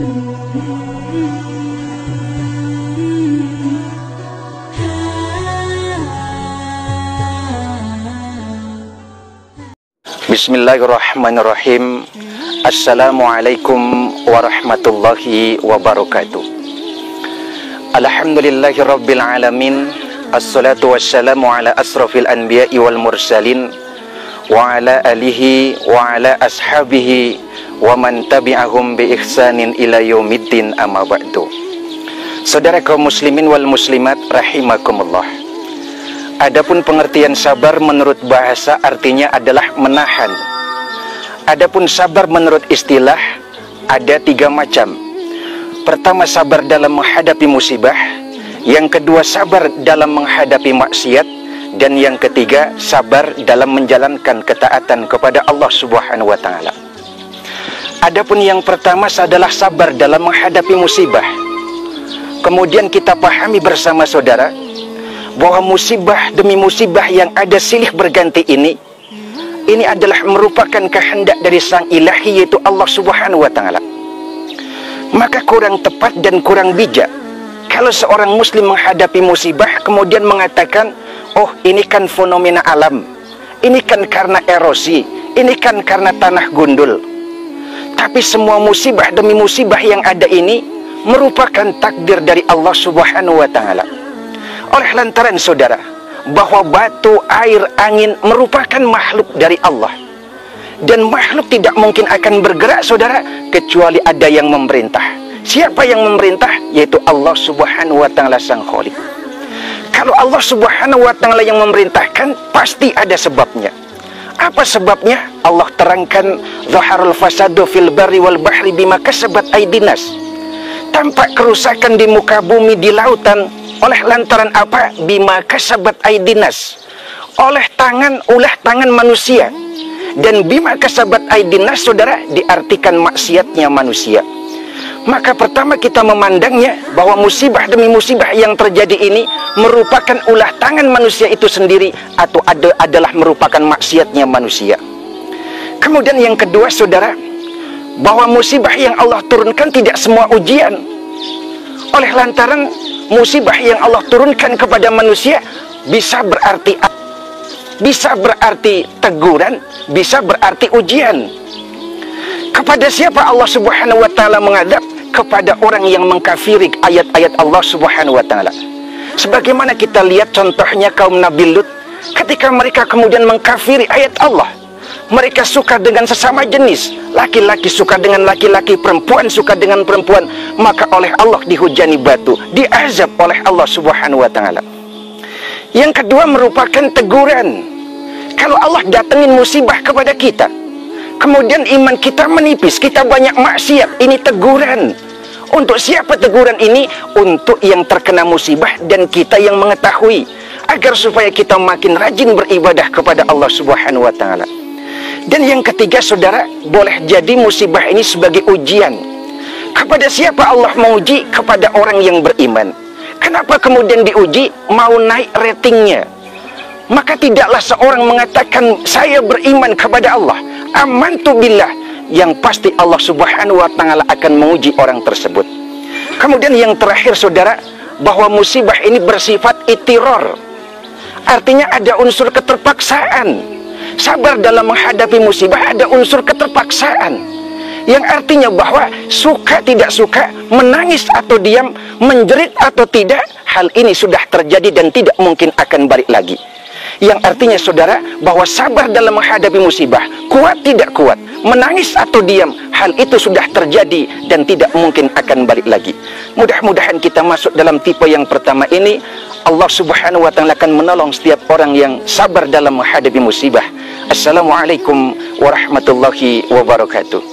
Bismillahirrahmanirrahim. Assalamualaikum warahmatullahi wabarakatuh. Alhamdulillahi rabbil alamin. Assalatu wassalamu ala asrafil anbiya'i wal mursalin wa ala alihi wa ala ashabihi wa man tabi'ahum bi ihsanin ila yaumiddin, amma ba'du. Saudara kaum muslimin wal muslimat rahimakumullah. Adapun pengertian sabar menurut bahasa artinya adalah menahan. Adapun sabar menurut istilah ada 3 macam. Pertama, sabar dalam menghadapi musibah. Yang kedua, sabar dalam menghadapi maksiat. Dan yang ketiga, sabar dalam menjalankan ketaatan kepada Allah Subhanahu wa ta'ala. Adapun yang pertama adalah sabar dalam menghadapi musibah. Kemudian kita pahami bersama saudara bahwa musibah demi musibah yang ada silih berganti ini adalah merupakan kehendak dari Sang Ilahi, yaitu Allah Subhanahu wa ta'ala. Maka kurang tepat dan kurang bijak kalau seorang muslim menghadapi musibah kemudian mengatakan, oh ini kan fenomena alam, ini kan karena erosi, ini kan karena tanah gundul. Tapi semua musibah demi musibah yang ada ini merupakan takdir dari Allah Subhanahu wa ta'ala. Oleh lantaran saudara, bahwa batu, air, angin merupakan makhluk dari Allah. Dan makhluk tidak mungkin akan bergerak saudara kecuali ada yang memerintah. Siapa yang memerintah? Yaitu Allah Subhanahu wa ta'ala Sang Khaliq. Kalau Allah Subhanahu wa ta'ala yang memerintahkan, pasti ada sebabnya. Apa sebabnya? Allah terangkan, zaharul fasadu fil barri wal bahri bima kasabat aidinas. Tampak kerusakan di muka bumi, di lautan, oleh lantaran apa? Bima kasabat aidinas, oleh ulah tangan manusia. Dan bima kasabat aidinas saudara diartikan maksiatnya manusia. Maka pertama kita memandangnya bahwa musibah demi musibah yang terjadi ini merupakan ulah tangan manusia itu sendiri, atau adalah merupakan maksiatnya manusia. Kemudian yang kedua saudara, bahwa musibah yang Allah turunkan tidak semua ujian. Oleh lantaran musibah yang Allah turunkan kepada manusia bisa berarti teguran, bisa berarti ujian. Kepada siapa Allah Subhanahu wa ta'ala mengadab? Kepada orang yang mengkafiri ayat-ayat Allah Subhanahu wa ta'ala. Sebagaimana kita lihat contohnya kaum Nabi Lut, ketika mereka kemudian mengkafiri ayat Allah. Mereka suka dengan sesama jenis, laki-laki suka dengan laki-laki, perempuan suka dengan perempuan, maka oleh Allah dihujani batu, diazab oleh Allah Subhanahu wa ta'ala. Yang kedua merupakan teguran. Kalau Allah datengin musibah kepada kita, kemudian iman kita menipis, kita banyak maksiat, ini teguran. Untuk siapa teguran ini? Untuk yang terkena musibah dan kita yang mengetahui, agar supaya kita makin rajin beribadah kepada Allah Subhanahu wa ta'ala. Dan yang ketiga saudara, boleh jadi musibah ini sebagai ujian. Kepada siapa Allah menguji? Kepada orang yang beriman. Kenapa kemudian diuji? Mau naik ratingnya. Maka tidaklah seorang mengatakan saya beriman kepada Allah, amantu billah, yang pasti Allah Subhanahu wa ta'ala akan menguji orang tersebut. Kemudian yang terakhir saudara, bahwa musibah ini bersifat itiror. Artinya ada unsur keterpaksaan. Sabar dalam menghadapi musibah ada unsur keterpaksaan, yang artinya bahwa suka tidak suka, menangis atau diam, menjerit atau tidak, hal ini sudah terjadi dan tidak mungkin akan balik lagi. Yang artinya saudara, bahwa sabar dalam menghadapi musibah, kuat tidak kuat, menangis atau diam, hal itu sudah terjadi dan tidak mungkin akan balik lagi. Mudah-mudahan kita masuk dalam tipe yang pertama ini. Allah Subhanahu wa ta'ala akan menolong setiap orang yang sabar dalam menghadapi musibah. Assalamualaikum warahmatullahi wabarakatuh.